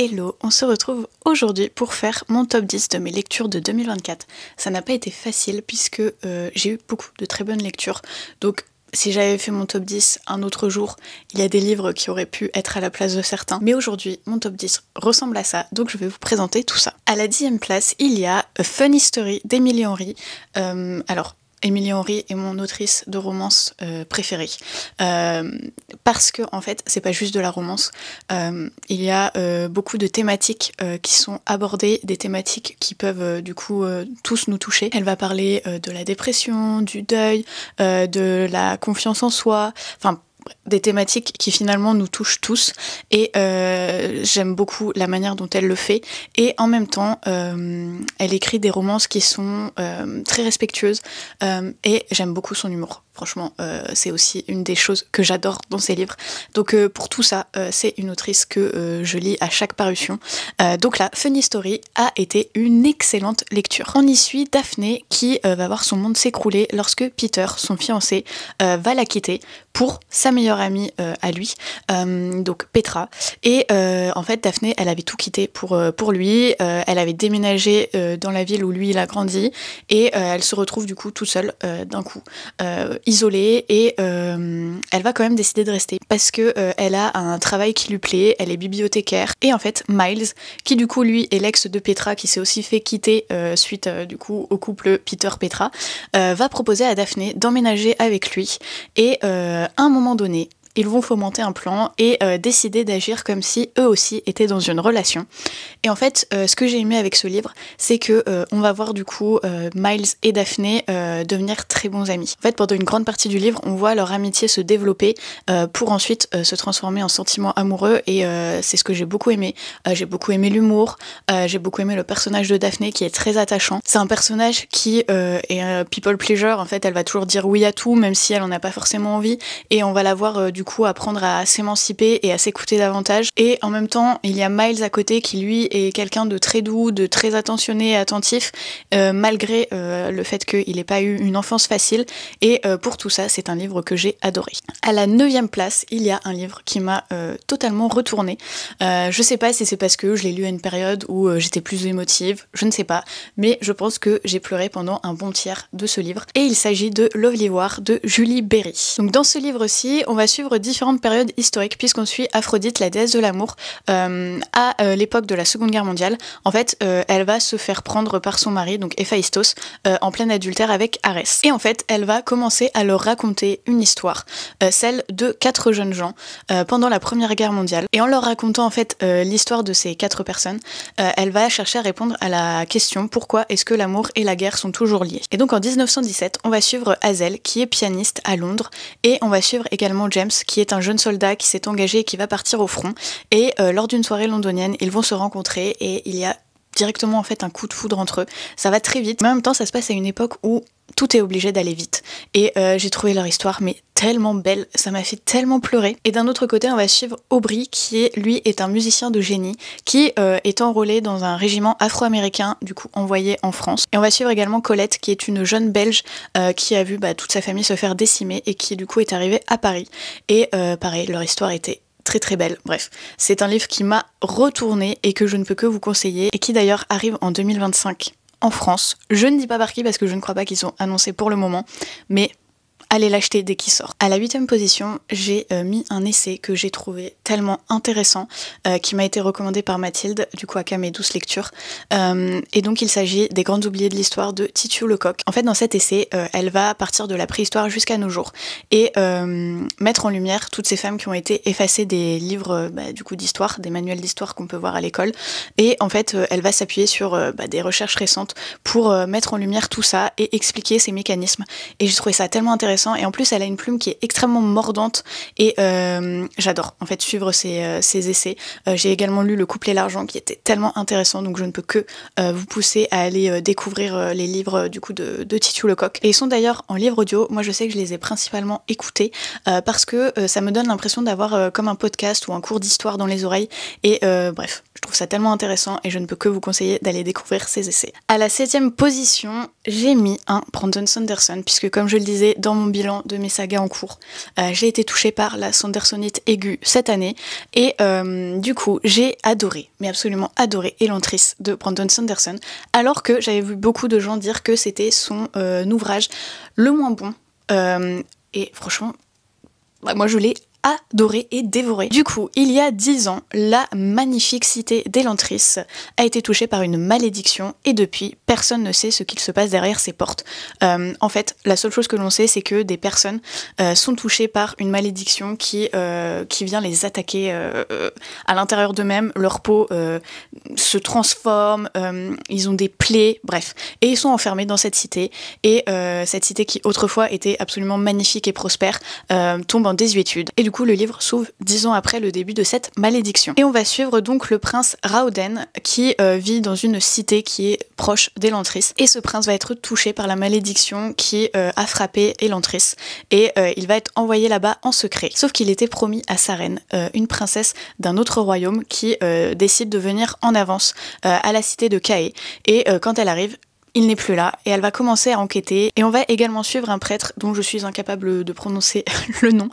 Hello, on se retrouve aujourd'hui pour faire mon top 10 de mes lectures de 2024. Ça n'a pas été facile puisque j'ai eu beaucoup de très bonnes lectures. Donc si j'avais fait mon top 10 un autre jour, il y a des livres qui auraient pu être à la place de certains. Mais aujourd'hui, mon top 10 ressemble à ça, donc je vais vous présenter tout ça. À la 10e place, il y a A Funny Story d'Emily Henry. Emily Henry est mon autrice de romance préférée. Parce que, en fait, c'est pas juste de la romance. Il y a beaucoup de thématiques qui sont abordées, des thématiques qui peuvent tous nous toucher. Elle va parler de la dépression, du deuil, de la confiance en soi, enfin, des thématiques qui finalement nous touchent tous et j'aime beaucoup la manière dont elle le fait et en même temps elle écrit des romances qui sont très respectueuses et j'aime beaucoup son humour. Franchement, c'est aussi une des choses que j'adore dans ses livres. Donc pour tout ça, c'est une autrice que je lis à chaque parution. Donc la Funny Story a été une excellente lecture. On y suit Daphné qui va voir son monde s'écrouler lorsque Peter, son fiancé, va la quitter pour sa meilleure amie à lui, donc Petra. Et en fait, Daphné, elle avait tout quitté pour lui. Elle avait déménagé dans la ville où lui, il a grandi. Et elle se retrouve du coup toute seule d'un coup. Isolée et elle va quand même décider de rester parce que elle a un travail qui lui plaît, elle est bibliothécaire et en fait Miles qui du coup lui est l'ex de Petra qui s'est aussi fait quitter suite du coup au couple Peter-Petra va proposer à Daphné d'emménager avec lui et à un moment donné ils vont fomenter un plan et décider d'agir comme si eux aussi étaient dans une relation. Et en fait, ce que j'ai aimé avec ce livre, c'est que on va voir du coup Miles et Daphné devenir très bons amis. En fait, pendant une grande partie du livre, on voit leur amitié se développer pour ensuite se transformer en sentiments amoureux et c'est ce que j'ai beaucoup aimé. J'ai beaucoup aimé l'humour, j'ai beaucoup aimé le personnage de Daphné qui est très attachant. C'est un personnage qui est un people pleaser. En fait, elle va toujours dire oui à tout, même si elle en a pas forcément envie. Et on va la voir du coup apprendre à s'émanciper et à s'écouter davantage. Et en même temps, il y a Miles à côté qui lui est quelqu'un de très doux, de très attentionné et attentif, malgré le fait qu'il n'ait pas eu une enfance facile. Et pour tout ça, c'est un livre que j'ai adoré. À la 9e place, il y a un livre qui m'a totalement retournée. Je sais pas si c'est parce que je l'ai lu à une période où j'étais plus émotive, je ne sais pas, mais je pense que j'ai pleuré pendant un bon tiers de ce livre. Et il s'agit de Lovely War de Julie Berry. Donc dans ce livre-ci, on va suivre différentes périodes historiques puisqu'on suit Aphrodite, la déesse de l'amour, à l'époque de la Seconde Guerre mondiale. En fait, elle va se faire prendre par son mari, donc Héphaïstos, en plein adultère avec Arès. Et en fait, elle va commencer à leur raconter une histoire, celle de 4 jeunes gens pendant la Première Guerre mondiale. Et en leur racontant en fait l'histoire de ces 4 personnes, elle va chercher à répondre à la question pourquoi est-ce que l'amour et la guerre sont toujours liés. Et donc en 1917, on va suivre Hazel qui est pianiste à Londres et on va suivre également James qui est un jeune soldat qui s'est engagé et qui va partir au front. Et lors d'une soirée londonienne, ils vont se rencontrer et il y a directement en fait un coup de foudre entre eux. Ça va très vite, mais en même temps ça se passe à une époque où tout est obligé d'aller vite. Et j'ai trouvé leur histoire mais tellement belle, ça m'a fait tellement pleurer. Et d'un autre côté, on va suivre Aubrey qui est un musicien de génie qui est enrôlé dans un régiment afro-américain du coup envoyé en France. Et on va suivre également Colette qui est une jeune Belge qui a vu toute sa famille se faire décimer et qui du coup est arrivée à Paris. Et pareil, leur histoire était très très belle. Bref, c'est un livre qui m'a retournée et que je ne peux que vous conseiller et qui d'ailleurs arrive en 2025 en France. Je ne dis pas par qui parce que je ne crois pas qu'ils sont annoncés pour le moment, mais allez l'acheter dès qu'il sort. À la 8e position, j'ai mis un essai que j'ai trouvé tellement intéressant, qui m'a été recommandé par Mathilde, du coup à Cam et Douce Lecture. Et donc il s'agit des grandes oubliées de l'histoire de Titiou Lecoq. En fait, dans cet essai, elle va partir de la préhistoire jusqu'à nos jours et mettre en lumière toutes ces femmes qui ont été effacées des livres du coup d'histoire, des manuels d'histoire qu'on peut voir à l'école. Et en fait, elle va s'appuyer sur des recherches récentes pour mettre en lumière tout ça et expliquer ces mécanismes. Et j'ai trouvé ça tellement intéressant. Et en plus elle a une plume qui est extrêmement mordante et j'adore en fait suivre ses essais. J'ai également lu Le couple et l'argent qui était tellement intéressant, donc je ne peux que vous pousser à aller découvrir les livres du coup de Titiou Lecoq. Et ils sont d'ailleurs en livre audio. Moi je sais que je les ai principalement écoutés parce que ça me donne l'impression d'avoir comme un podcast ou un cours d'histoire dans les oreilles et bref, je trouve ça tellement intéressant et je ne peux que vous conseiller d'aller découvrir ces essais. À la 7e position, j'ai mis un Brandon Sanderson puisque comme je le disais dans mon bilan de mes sagas en cours. J'ai été touchée par la Sandersonite aiguë cette année et du coup j'ai adoré, mais absolument adoré Elantris de Brandon Sanderson, alors que j'avais vu beaucoup de gens dire que c'était son ouvrage le moins bon. Et franchement, moi je l'ai adoré et dévoré. Du coup, il y a 10 ans, la magnifique cité d'Elantris a été touchée par une malédiction et depuis, personne ne sait ce qu'il se passe derrière ces portes. En fait, la seule chose que l'on sait, c'est que des personnes sont touchées par une malédiction qui vient les attaquer à l'intérieur d'eux-mêmes. Leur peau se transforme, ils ont des plaies, bref. Et ils sont enfermés dans cette cité. Et cette cité qui autrefois était absolument magnifique et prospère tombe en désuétude. Et du coup, le livre s'ouvre 10 ans après le début de cette malédiction. Et on va suivre donc le prince Raoden qui vit dans une cité qui est proche d'Elantris. Et ce prince va être touché par la malédiction qui a frappé Elantris. Et il va être envoyé là-bas en secret. Sauf qu'il était promis à sa reine, une princesse d'un autre royaume qui décide de venir en avance à la cité de Cae. Et quand elle arrive, il n'est plus là et elle va commencer à enquêter et on va également suivre un prêtre dont je suis incapable de prononcer le nom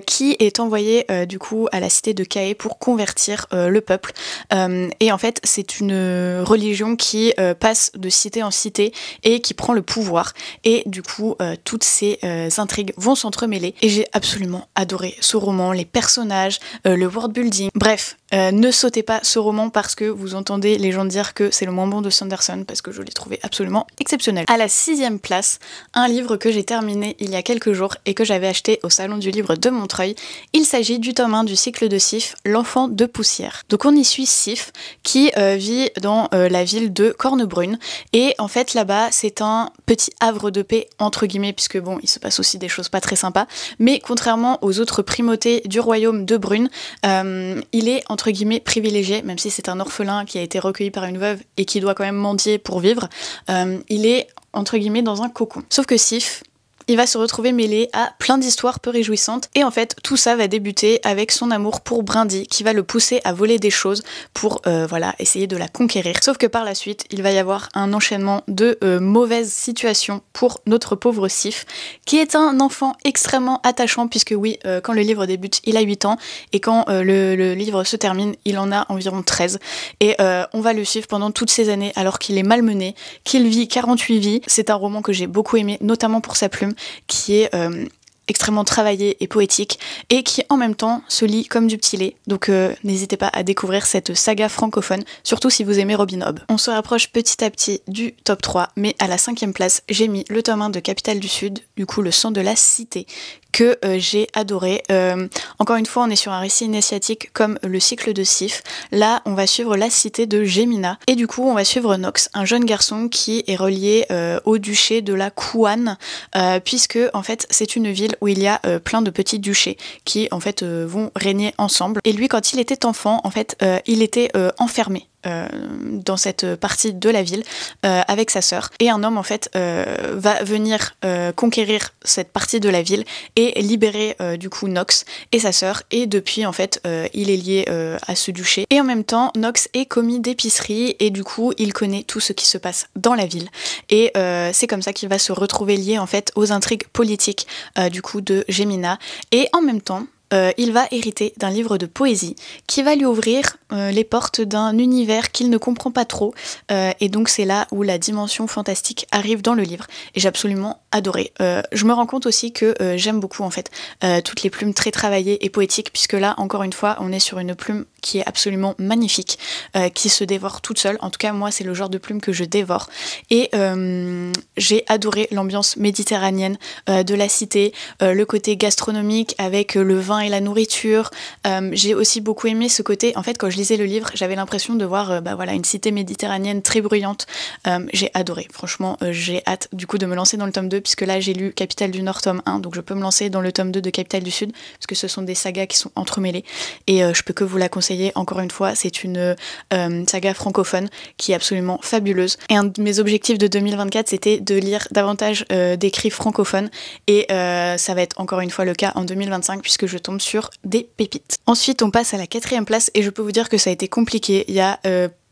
qui est envoyé du coup à la cité de Cae pour convertir le peuple et en fait c'est une religion qui passe de cité en cité et qui prend le pouvoir et du coup toutes ces intrigues vont s'entremêler et j'ai absolument adoré ce roman, les personnages, le world building, bref. Ne sautez pas ce roman parce que vous entendez les gens dire que c'est le moins bon de Sanderson parce que je l'ai trouvé absolument exceptionnel. À la 6e place, un livre que j'ai terminé il y a quelques jours et que j'avais acheté au salon du livre de Montreuil. Il s'agit du tome 1 du cycle de Sif, L'enfant de poussière. Donc on y suit Sif qui vit dans la ville de Cornebrune et en fait là-bas c'est un petit havre de paix entre guillemets puisque bon il se passe aussi des choses pas très sympas mais contrairement aux autres primautés du royaume de Brune, il est entre guillemets privilégié, même si c'est un orphelin qui a été recueilli par une veuve et qui doit quand même mendier pour vivre, il est entre guillemets dans un cocon. Sauf que Sif, il va se retrouver mêlé à plein d'histoires peu réjouissantes et en fait tout ça va débuter avec son amour pour Brindy qui va le pousser à voler des choses pour voilà, essayer de la conquérir. Sauf que par la suite il va y avoir un enchaînement de mauvaises situations pour notre pauvre Sif qui est un enfant extrêmement attachant puisque oui quand le livre débute il a 8 ans et quand le livre se termine il en a environ 13 et on va le suivre pendant toutes ces années alors qu'il est malmené, qu'il vit 48 vies. C'est un roman que j'ai beaucoup aimé notamment pour sa plume qui est extrêmement travaillé et poétique et qui en même temps se lit comme du petit lait. Donc n'hésitez pas à découvrir cette saga francophone, surtout si vous aimez Robin Hobb. On se rapproche petit à petit du top 3, mais à la 5e place, j'ai mis le tome 1 de Capitale du Sud, du coup Le sang de la cité, que j'ai adoré. Encore une fois, on est sur un récit initiatique comme le cycle de Sif. Là, on va suivre la cité de Gémina. Et du coup, on va suivre Nox, un jeune garçon qui est relié au duché de la Kouane, puisque en fait, c'est une ville où il y a plein de petits duchés qui en fait vont régner ensemble. Et lui, quand il était enfant, en fait, il était enfermé. Dans cette partie de la ville avec sa sœur et un homme en fait va venir conquérir cette partie de la ville et libérer du coup Nox et sa sœur et depuis en fait il est lié à ce duché et en même temps Nox est commis d'épicerie et du coup il connaît tout ce qui se passe dans la ville et c'est comme ça qu'il va se retrouver lié en fait aux intrigues politiques du coup de Gémina et en même temps il va hériter d'un livre de poésie qui va lui ouvrir les portes d'un univers qu'il ne comprend pas trop et donc c'est là où la dimension fantastique arrive dans le livre et j'ai absolument adoré. Je me rends compte aussi que j'aime beaucoup en fait toutes les plumes très travaillées et poétiques puisque là encore une fois on est sur une plume qui est absolument magnifique, qui se dévore toute seule. En tout cas moi c'est le genre de plume que je dévore et j'ai adoré l'ambiance méditerranéenne de la cité, le côté gastronomique avec le vin et la nourriture. J'ai aussi beaucoup aimé ce côté, en fait quand je lisais le livre j'avais l'impression de voir voilà, une cité méditerranéenne très bruyante. J'ai adoré, franchement j'ai hâte du coup de me lancer dans le tome 2 puisque là j'ai lu Capitale du Nord tome 1 donc je peux me lancer dans le tome 2 de Capitale du Sud parce que ce sont des sagas qui sont entremêlées et je peux que vous la conseiller encore une fois, c'est une saga francophone qui est absolument fabuleuse et un de mes objectifs de 2024 c'était de lire davantage d'écrits francophones et ça va être encore une fois le cas en 2025 puisque je tombe sur des pépites. Ensuite on passe à la 4e place et je peux vous dire que ça a été compliqué, il y a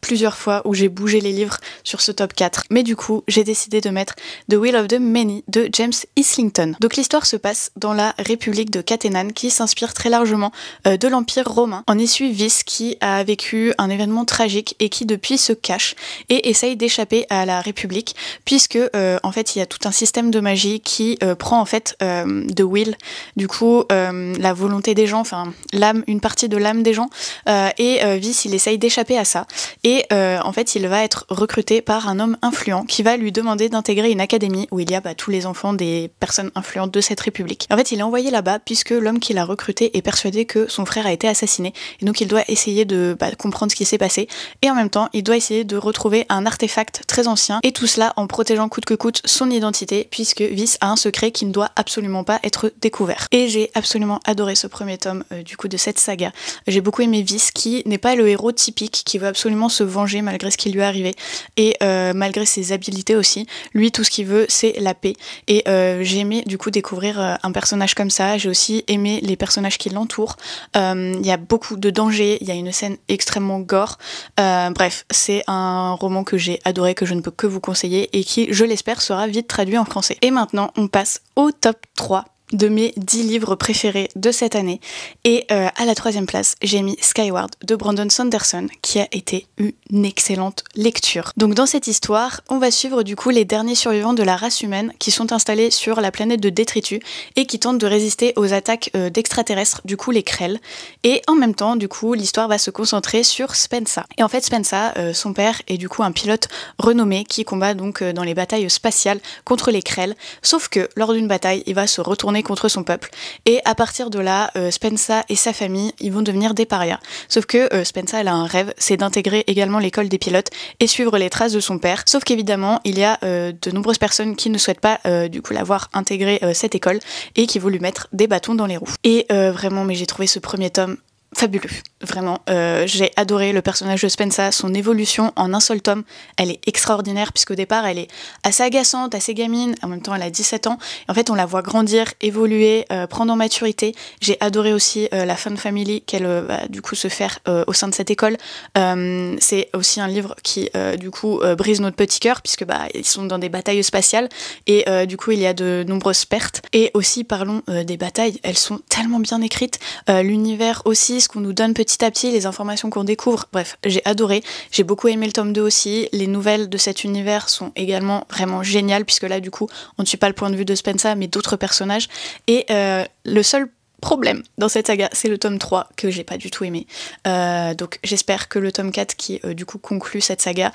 plusieurs fois où j'ai bougé les livres sur ce top 4. Mais du coup, j'ai décidé de mettre The Will of the Many de James Islington. Donc l'histoire se passe dans la République de Catenan qui s'inspire très largement de l'Empire romain. On y suit Vis qui a vécu un événement tragique et qui depuis se cache et essaye d'échapper à la République puisque en fait il y a tout un système de magie qui prend en fait the will, du coup la volonté des gens, enfin l'âme, une partie de l'âme des gens et Vis il essaye d'échapper à ça. Et en fait, il va être recruté par un homme influent qui va lui demander d'intégrer une académie où il y a tous les enfants des personnes influentes de cette république. En fait, il est envoyé là-bas puisque l'homme qui l'a recruté est persuadé que son frère a été assassiné. Et donc, il doit essayer de comprendre ce qui s'est passé. Et en même temps, il doit essayer de retrouver un artefact très ancien. Et tout cela en protégeant coûte que coûte son identité puisque Vis a un secret qui ne doit absolument pas être découvert. Et j'ai absolument adoré ce premier tome du coup de cette saga. J'ai beaucoup aimé Vis qui n'est pas le héros typique qui veut absolument se venger malgré ce qui lui est arrivé et malgré ses habilités aussi. Lui, tout ce qu'il veut, c'est la paix. Et j'ai aimé du coup découvrir un personnage comme ça. J'ai aussi aimé les personnages qui l'entourent. Il y a beaucoup de dangers, il y a une scène extrêmement gore. Bref, c'est un roman que j'ai adoré, que je ne peux que vous conseiller et qui, je l'espère, sera vite traduit en français. Et maintenant, on passe au top 3 de mes 10 livres préférés de cette année. Et à la 3e place, j'ai mis Skyward de Brandon Sanderson, qui a été une excellente lecture. Donc dans cette histoire, on va suivre du coup les derniers survivants de la race humaine qui sont installés sur la planète de Détritus et qui tentent de résister aux attaques d'extraterrestres, du coup les Krell. Et en même temps, du coup, l'histoire va se concentrer sur Spensa. Et en fait, Spensa, son père, est du coup un pilote renommé qui combat donc dans les batailles spatiales contre les Krell. Sauf que lors d'une bataille, il va se retourner contre son peuple et à partir de là Spensa et sa famille ils vont devenir des parias, sauf que Spensa elle a un rêve, c'est d'intégrer également l'école des pilotes et suivre les traces de son père, sauf qu'évidemment il y a de nombreuses personnes qui ne souhaitent pas du coup l'avoir intégré cette école et qui vont lui mettre des bâtons dans les roues. Et vraiment mais j'ai trouvé ce premier tome fabuleux, vraiment. J'ai adoré le personnage de Spensa, son évolution en un seul tome, elle est extraordinaire puisqu'au départ elle est assez agaçante, assez gamine, en même temps elle a 17 ans, et en fait on la voit grandir, évoluer, prendre en maturité. J'ai adoré aussi la fan family qu'elle va du coup se faire au sein de cette école. C'est aussi un livre qui du coup brise notre petit cœur puisque ils sont dans des batailles spatiales et du coup il y a de nombreuses pertes. Et aussi parlons des batailles, elles sont tellement bien écrites, l'univers aussi, ce qu'on nous donne petit à petit, les informations qu'on découvre, bref, j'ai adoré. J'ai beaucoup aimé le tome 2 aussi, les nouvelles de cet univers sont également vraiment géniales, puisque là du coup, on ne suit pas le point de vue de Spensa, mais d'autres personnages, et le seul problème dans cette saga, c'est le tome 3 que j'ai pas du tout aimé. Donc j'espère que le tome 4 qui du coup conclut cette saga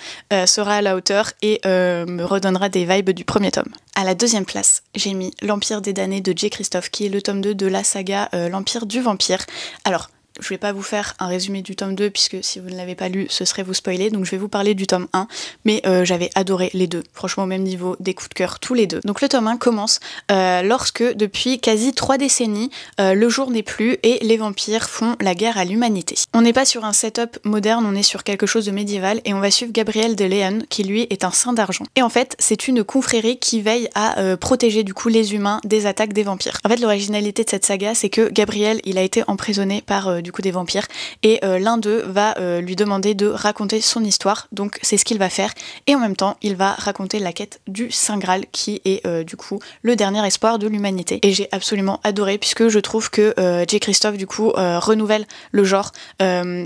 sera à la hauteur et me redonnera des vibes du premier tome. À la 2e place, j'ai mis L'Empire des damnés de J. Christophe, qui est le tome 2 de la saga L'Empire du vampire. Alors, je vais pas vous faire un résumé du tome 2 puisque si vous ne l'avez pas lu, ce serait vous spoiler, donc je vais vous parler du tome 1, mais j'avais adoré les deux, franchement au même niveau, des coups de cœur tous les deux. Donc le tome 1 commence lorsque depuis quasi 3 décennies, le jour n'est plus et les vampires font la guerre à l'humanité. On n'est pas sur un setup moderne, on est sur quelque chose de médiéval et on va suivre Gabriel de Leon qui lui est un saint d'argent. Et en fait c'est une confrérie qui veille à protéger du coup les humains des attaques des vampires. En fait l'originalité de cette saga c'est que Gabriel il a été emprisonné par du coup des vampires et l'un d'eux va lui demander de raconter son histoire, donc c'est ce qu'il va faire et en même temps il va raconter la quête du Saint Graal qui est du coup le dernier espoir de l'humanité. Et j'ai absolument adoré puisque je trouve que J. Christophe du coup renouvelle le genre,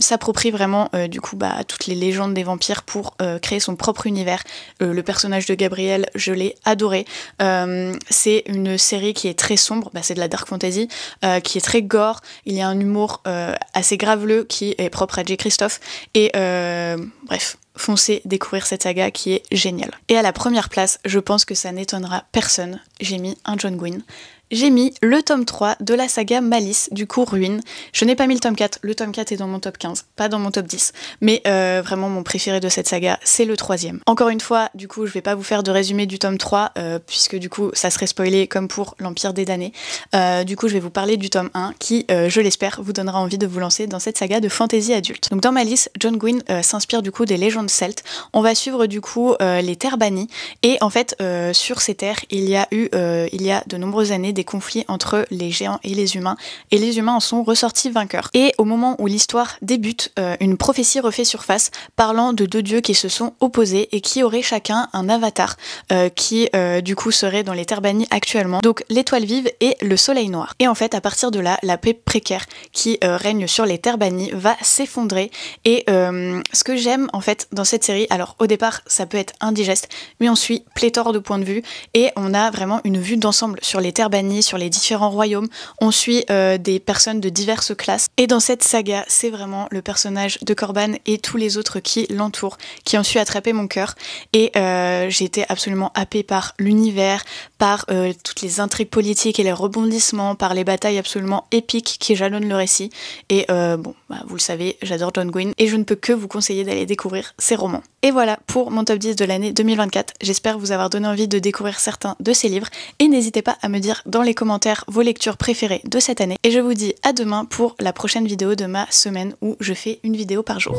s'approprie vraiment du coup toutes les légendes des vampires pour créer son propre univers. Le personnage de Gabriel je l'ai adoré, c'est une série qui est très sombre, c'est de la dark fantasy, qui est très gore, il y a un humour assez graveleux qui est propre à J. Christophe et bref, foncez découvrir cette saga qui est géniale. Et à la 1re place, je pense que ça n'étonnera personne, j'ai mis un John Gwynne. J'ai mis le tome 3 de la saga Malice, du coup Ruine. Je n'ai pas mis le tome 4 est dans mon top 15, pas dans mon top 10. Mais vraiment mon préféré de cette saga, c'est le 3e. Encore une fois, du coup, je vais pas vous faire de résumé du tome 3, puisque du coup, ça serait spoilé comme pour l'Empire des damnés. Du coup, je vais vous parler du tome 1, qui, je l'espère, vous donnera envie de vous lancer dans cette saga de fantasy adulte. Donc dans Malice, John Gwynne s'inspire du coup des légendes celtes. On va suivre du coup les terres bannies, et en fait, sur ces terres, il y a de nombreuses années des conflits entre les géants et les humains en sont ressortis vainqueurs. Et au moment où l'histoire débute, une prophétie refait surface parlant de deux dieux qui se sont opposés et qui auraient chacun un avatar qui du coup serait dans les terres bannies actuellement, donc l'étoile vive et le soleil noir. Et en fait à partir de là, la paix précaire qui règne sur les terres bannies va s'effondrer. Et ce que j'aime en fait dans cette série, alors au départ ça peut être indigeste, mais on suit pléthore de points de vue et on a vraiment une vue d'ensemble sur les terres bannies, sur les différents royaumes. On suit des personnes de diverses classes et dans cette saga c'est vraiment le personnage de Corban et tous les autres qui l'entourent qui ont su attraper mon cœur. Et j'ai été absolument happée par l'univers, par toutes les intrigues politiques et les rebondissements, par les batailles absolument épiques qui jalonnent le récit. Et vous le savez, j'adore John Gwynne et je ne peux que vous conseiller d'aller découvrir ses romans. Et voilà pour mon top 10 de l'année 2024. J'espère vous avoir donné envie de découvrir certains de ces livres et n'hésitez pas à me dire dans les commentaires vos lectures préférées de cette année. Et je vous dis à demain pour la prochaine vidéo de ma semaine où je fais une vidéo par jour.